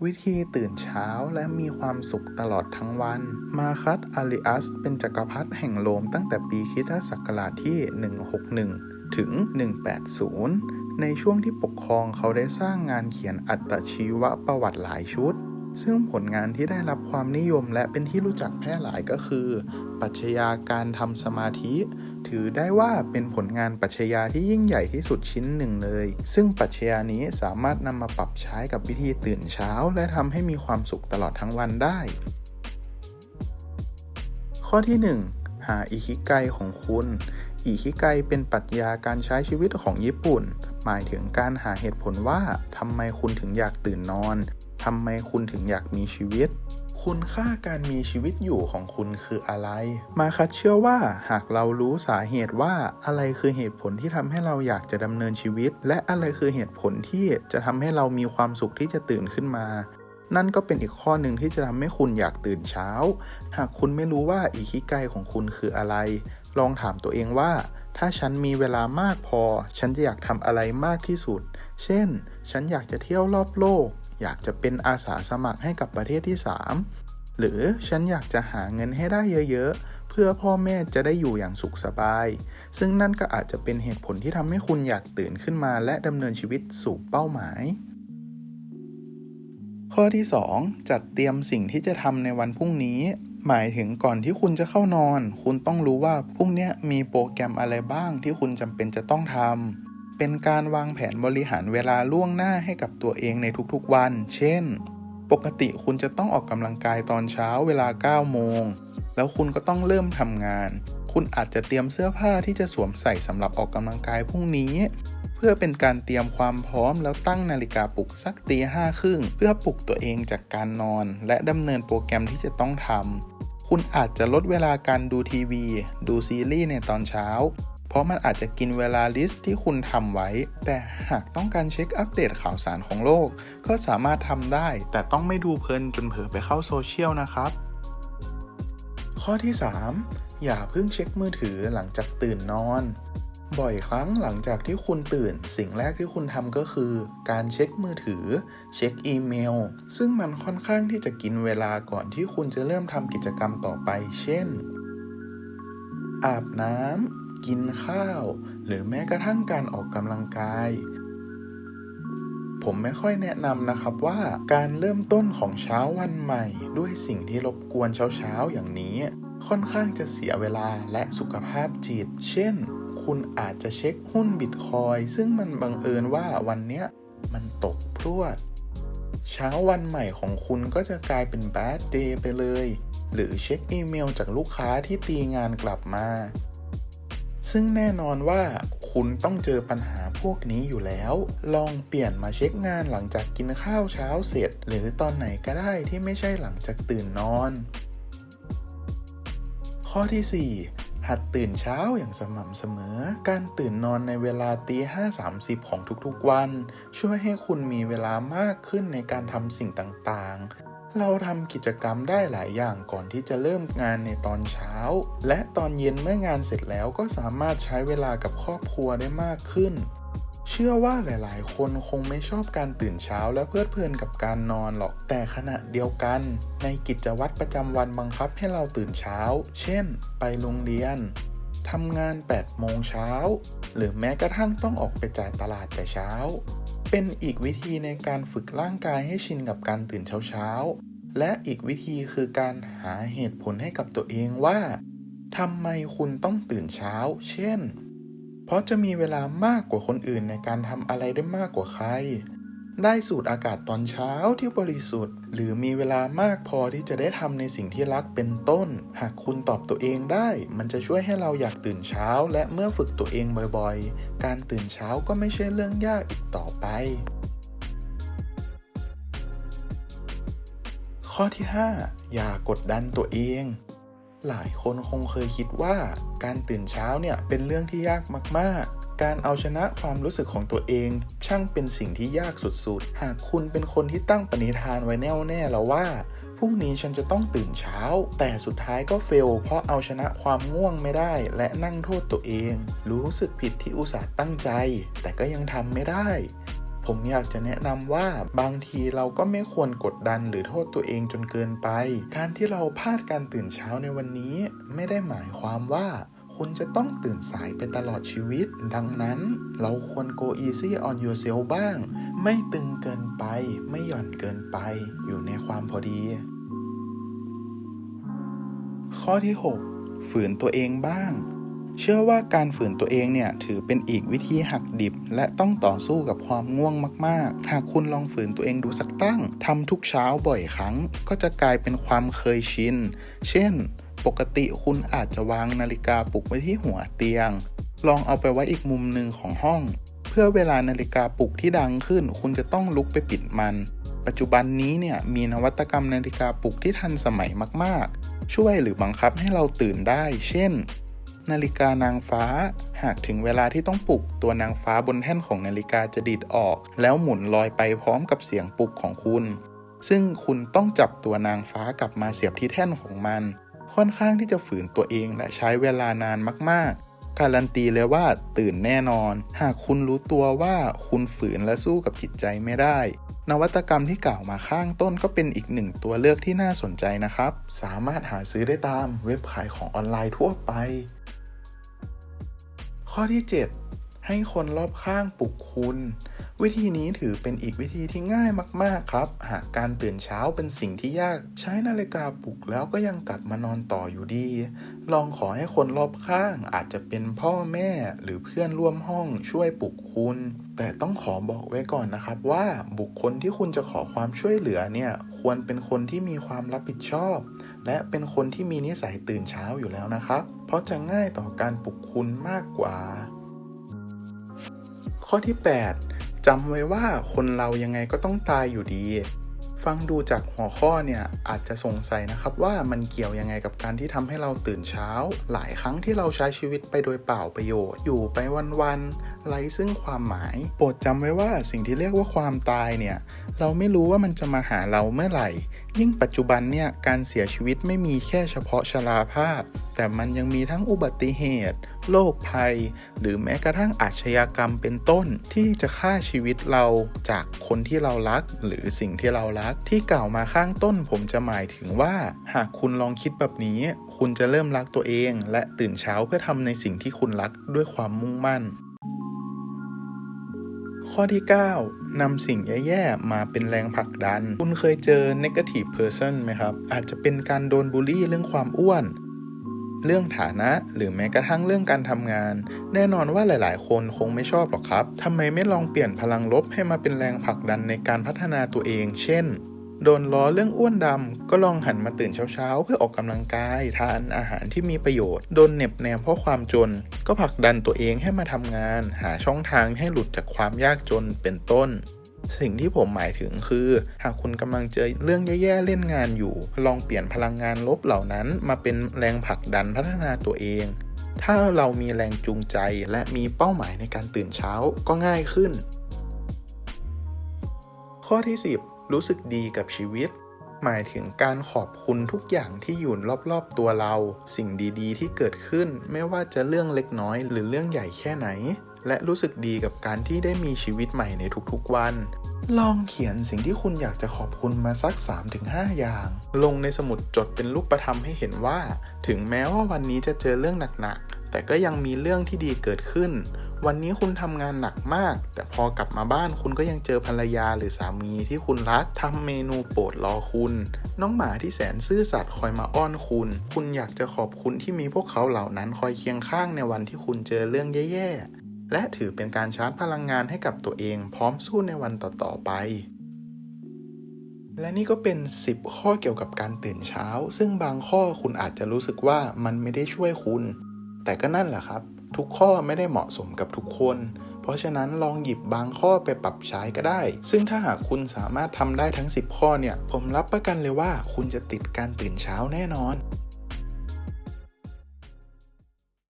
วิธีตื่นเช้าและมีความสุขตลอดทั้งวันมาคัส อาริอัสเป็นจักรพรรดิแห่งโรมตั้งแต่ปีคริสตศักราชที่ 161 ถึง 180 ในช่วงที่ปกครองเขาได้สร้างงานเขียนอัตชีวประวัติหลายชุด ซึ่งผลงานที่ได้รับความนิยมและเป็นที่รู้จักแพร่หลายก็คือปรัชญาการทำสมาธิถือได้ว่าเป็นผลงานปรัชญาที่ยิ่งใหญ่ที่สุดชิ้นหนึ่งเลยซึ่งปรัชญานี้สามารถนำมาปรับใช้กับวิธีตื่นเช้าและทำให้มีความสุขตลอดทั้งวันได้ข้อที่ 1 หาอิคิไกของคุณอิคิไกเป็นปรัชญาการใช้ชีวิตของญี่ปุ่นหมายถึงการหาเหตุผลว่าทำไมคุณถึงอยากตื่นนอนทำไมคุณถึงอยากมีชีวิตคุณค่าการมีชีวิตอยู่ของคุณคืออะไรมาคัสเชื่อว่าหากเรารู้สาเหตุว่าอะไรคือเหตุผลที่ทำให้เราอยากจะดำเนินชีวิตและอะไรคือเหตุผลที่จะทำให้เรามีความสุขที่จะตื่นขึ้นมานั่นก็เป็นอีกข้อหนึ่งที่จะทำให้คุณอยากตื่นเช้าหากคุณไม่รู้ว่าอิคิไกของคุณคืออะไรลองถามตัวเองว่าถ้าฉันมีเวลามากพอฉันจะอยากทำอะไรมากที่สุดเช่นฉันอยากจะเที่ยวรอบโลกอยากจะเป็นอาสาสมัครให้กับประเทศที่3หรือฉันอยากจะหาเงินให้ได้เยอะๆเพื่อพ่อแม่จะได้อยู่อย่างสุขสบายซึ่งนั่นก็อาจจะเป็นเหตุผลที่ทำให้คุณอยากตื่นขึ้นมาและดำเนินชีวิตสู่เป้าหมายข้อที่ 2 จัดเตรียมสิ่งที่จะทำในวันพรุ่งนี้หมายถึงก่อนที่คุณจะเข้านอนคุณต้องรู้ว่าพรุ่งนี้มีโปรแกรมอะไรบ้างที่คุณจำเป็นจะต้องทำเป็นการวางแผนบริหารเวลาล่วงหน้าให้กับตัวเองในทุกๆวันเช่นปกติคุณจะต้องออกกำลังกายตอนเช้าเวลา 9 โมงแล้วคุณก็ต้องเริ่มทำงานคุณอาจจะเตรียมเสื้อผ้าที่จะสวมใส่สำหรับออกกำลังกายพรุ่งนี้เพื่อเป็นการเตรียมความพร้อมแล้วตั้งนาฬิกาปลุกสักตี 5:30 เพื่อปลุกตัวเองจากการนอนและดำเนินโปรแกรมที่จะต้องทำคุณอาจจะลดเวลาการดูทีวีดูซีรีส์ในตอนเช้าเพราะมันอาจจะกินเวลาลิสต์ที่คุณทำไว้แต่หากต้องการเช็คอัปเดตข่าวสารของโลกก็สามารถทำได้แต่ต้องไม่ดูเพลินจนเผลอไปเข้าโซเชียลนะครับข้อที่ 3 อย่าเพิ่งเช็คมือถือหลังจากตื่นนอนบ่อยครั้งหลังจากที่คุณตื่นสิ่งแรกที่คุณทำก็คือการเช็คมือถือเช็คอีเมลซึ่งมันค่อนข้างที่จะกินเวลาก่อนที่คุณจะเริ่มทำกิจกรรมต่อไปเช่นอาบน้ำกินข้าวหรือแม้กระทั่งการออกกำลังกายผมไม่ค่อยแนะนำนะครับว่าการเริ่มต้นของเช้าวันใหม่ด้วยสิ่งที่รบกวนเช้าอย่างนี้ค่อนข้างจะเสียเวลาและสุขภาพจิตเช่นคุณอาจจะเช็คหุ้นบิตคอยน์ซึ่งมันบังเอิญว่าวันเนี้ยมันตกพรวดเช้าวันใหม่ของคุณก็จะกลายเป็นแบดเดย์ไปเลยหรือเช็คอีเมลจากลูกค้าที่ตีงานกลับมาซึ่งแน่นอนว่าคุณต้องเจอปัญหาพวกนี้อยู่แล้วลองเปลี่ยนมาเช็คงานหลังจากกินข้าวเช้าเสร็จหรือตอนไหนก็ได้ที่ไม่ใช่หลังจากตื่นนอนข้อที่ 4 หัดตื่นเช้าอย่างสม่ำเสมอการตื่นนอนในเวลาตี 5:30 ของทุกๆวันช่วยให้คุณมีเวลามากขึ้นในการทำสิ่งต่างๆเราทำกิจกรรมได้หลายอย่างก่อนที่จะเริ่มงานในตอนเช้าและตอนเย็นเมื่องานเสร็จแล้วก็สามารถใช้เวลากับครอบครัวได้มากขึ้นเชื่อว่าหลายๆคนคงไม่ชอบการตื่นเช้าและเพลิดเพลินกับการนอนหรอกแต่ขณะเดียวกันในกิจวัตรประจำวันบังคับให้เราตื่นเช้าเช่นไปโรงเรียนทำงาน 8 โมงเช้าหรือแม้กระทั่งต้องออกไปจ่ายตลาดแต่เช้าเป็นอีกวิธีในการฝึกร่างกายให้ชินกับการตื่นเช้าและอีกวิธีคือการหาเหตุผลให้กับตัวเองว่าทำไมคุณต้องตื่นเช้าเช่นเพราะจะมีเวลามากกว่าคนอื่นในการทำอะไรได้มากกว่าใครได้สูดอากาศตอนเช้าที่บริสุทธิ์หรือมีเวลามากพอที่จะได้ทำในสิ่งที่รักเป็นต้นหากคุณตอบตัวเองได้มันจะช่วยให้เราอยากตื่นเช้าและเมื่อฝึกตัวเองบ่อยๆการตื่นเช้าก็ไม่ใช่เรื่องยากอีกต่อไปข้อที่ 5 อย่ากดดันตัวเองหลายคนคงเคยคิดว่าการตื่นเช้าเนี่ยเป็นเรื่องที่ยากมากๆการเอาชนะความรู้สึกของตัวเองช่างเป็นสิ่งที่ยากสุดๆหากคุณเป็นคนที่ตั้งปณิธานไว้แน่วแน่แล้วว่าพรุ่งนี้ฉันจะต้องตื่นเช้าแต่สุดท้ายก็เฟลเพราะเอาชนะความง่วงไม่ได้และนั่งโทษตัวเองรู้สึกผิดที่อุตส่าห์ตั้งใจแต่ก็ยังทำไม่ได้ ผมอยากจะแนะนำว่าบางทีเราก็ไม่ควรกดดันหรือโทษตัวเองจนเกินไปการที่เราพลาดการตื่นเช้าในวันนี้ไม่ได้หมายความว่าคุณจะต้องตื่นสายไปตลอดชีวิตดังนั้นเราควร go easy on yourself บ้างไม่ตึงเกินไปไม่หย่อนเกินไปอยู่ในความพอดีข้อที่ 6 ฝืนตัวเองบ้างเชื่อว่าการฝืนตัวเองเนี่ยถือเป็นอีกวิธีหักดิบและต้องต่อสู้กับความง่วงมากๆหากคุณลองฝืนตัวเองดูสักตั้งทำทุกเช้าบ่อยครั้งก็จะกลายเป็นความเคยชินเช่นปกติคุณอาจจะวางนาฬิกาปลุกไว้ที่หัวเตียงลองเอาไปไว้อีกมุมหนึ่งของห้องเพื่อเวลานาฬิกาปลุกที่ดังขึ้นคุณจะต้องลุกไปปิดมันปัจจุบันนี้เนี่ยมีนวัตกรรมนาฬิกาปลุกที่ทันสมัยมากๆช่วยหรือบังคับให้เราตื่นได้เช่นนาฬิกานางฟ้าหากถึงเวลาที่ต้องปลุกตัวนางฟ้าบนแท่นของนาฬิกาจะดีดออกแล้วหมุนลอยไปพร้อมกับเสียงปลุกของคุณซึ่งคุณต้องจับตัวนางฟ้ากลับมาเสียบที่แท่นของมันค่อนข้างที่จะฝืนตัวเองและใช้เวลานานมากๆการันตีเลยว่าตื่นแน่นอนหากคุณรู้ตัวว่าคุณฝืนและสู้กับจิตใจไม่ได้นวัตกรรมที่กล่าวมาข้างต้นก็เป็นอีกหนึ่งตัวเลือกที่น่าสนใจนะครับสามารถหาซื้อได้ตามเว็บขายของออนไลน์ทั่วไปข้อที่ 7 ให้คนรอบข้างปลุกคุณวิธีนี้ถือเป็นอีกวิธีที่ง่ายมากๆครับหากการตื่นเช้าเป็นสิ่งที่ยากใช้นาฬิกาปลุกแล้วก็ยังกลับมานอนต่ออยู่ดีลองขอให้คนรอบข้างอาจจะเป็นพ่อแม่หรือเพื่อนร่วมห้องช่วยปลุกคุณแต่ต้องขอบอกไว้ก่อนนะครับว่าบุคคลที่คุณจะขอความช่วยเหลือเนี่ยควรเป็นคนที่มีความรับผิดชอบและเป็นคนที่มีนิสัยตื่นเช้าอยู่แล้วนะครับเพราะจะง่ายต่อการปลุกคุณมากกว่าข้อที่ 8 จำไว้ว่าคนเรายังไงก็ต้องตายอยู่ดีฟังดูจากหัวข้อเนี่ยอาจจะสงสัยนะครับว่ามันเกี่ยวยังไงกับการที่ทำให้เราตื่นเช้าหลายครั้งที่เราใช้ชีวิตไปโดยเปล่าประโยชน์อยู่ไปวันๆไร้ซึ่งความหมายโปรดจำไว้ว่าสิ่งที่เรียกว่าความตายเนี่ยเราไม่รู้ว่ามันจะมาหาเราเมื่อไหร่ยิ่งปัจจุบันเนี่ยการเสียชีวิตไม่มีแค่เฉพาะชราภาพแต่มันยังมีทั้งอุบัติเหตุโรคภัยหรือแม้กระทั่งอาชญากรรมเป็นต้นที่จะฆ่าชีวิตเราจากคนที่เรารักหรือสิ่งที่เรารักที่กล่าวมาข้างต้นผมจะหมายถึงว่าหากคุณลองคิดแบบนี้คุณจะเริ่มรักตัวเองและตื่นเช้าเพื่อทำในสิ่งที่คุณรักด้วยความมุ่งมั่นข้อที่ 9 นำสิ่งแย่ๆมาเป็นแรงผลักดันคุณเคยเจอ negative person ไหมครับอาจจะเป็นการโดนบูลลี่เรื่องความอ้วนเรื่องฐานะหรือแม้กระทั่งเรื่องการทำงานแน่นอนว่าหลายๆคนคงไม่ชอบหรอกครับทำไมไม่ลองเปลี่ยนพลังลบให้มาเป็นแรงผลักดันในการพัฒนาตัวเองเช่นโดนล้อเรื่องอ้วนดำก็ลองหันมาตื่นเช้าๆเพื่อออกกำลังกายทานอาหารที่มีประโยชน์โดนเหน็บแนมเพราะความจนก็ผลักดันตัวเองให้มาทำงานหาช่องทางให้หลุดจากความยากจนเป็นต้นสิ่งที่ผมหมายถึงคือหากคุณกำลังเจอเรื่องแย่ๆเล่นงานอยู่ลองเปลี่ยนพลังงานลบเหล่านั้นมาเป็นแรงผลักดันพัฒนาตัวเองถ้าเรามีแรงจูงใจและมีเป้าหมายในการตื่นเช้าก็ง่ายขึ้นข้อที่ 10 รู้สึกดีกับชีวิตหมายถึงการขอบคุณทุกอย่างที่อยู่รอบๆตัวเราสิ่งดีๆที่เกิดขึ้นไม่ว่าจะเรื่องเล็กน้อยหรือเรื่องใหญ่แค่ไหนและรู้สึกดีกับการที่ได้มีชีวิตใหม่ในทุกๆวันลองเขียนสิ่งที่คุณอยากจะขอบคุณมาสัก 3-5 อย่างลงในสมุดจดเป็นรูปธรรมให้เห็นว่าถึงแม้ว่าวันนี้จะเจอเรื่องหนักๆแต่ก็ยังมีเรื่องที่ดีเกิดขึ้นวันนี้คุณทำงานหนักมากแต่พอกลับมาบ้านคุณก็ยังเจอภรรยาหรือสามีที่คุณรักทำเมนูโปรดรอคุณน้องหมาที่แสนซื่อสัตย์คอยมาอ้อนคุณอยากจะขอบคุณที่มีพวกเขาเหล่านั้นคอยเคียงข้างในวันที่คุณเจอเรื่องแย่ๆและถือเป็นการชาร์จพลังงานให้กับตัวเองพร้อมสู้ในวันต่อๆไปและนี่ก็เป็น10ข้อเกี่ยวกับการตื่นเช้าซึ่งบางข้อคุณอาจจะรู้สึกว่ามันไม่ได้ช่วยคุณแต่ก็นั่นแหละครับทุกข้อไม่ได้เหมาะสมกับทุกคนเพราะฉะนั้นลองหยิบบางข้อไปปรับใช้ก็ได้ซึ่งถ้าหากคุณสามารถทำได้ทั้ง10ข้อเนี่ยผมรับประกันเลยว่าคุณจะติดการตื่นเช้าแน่นอน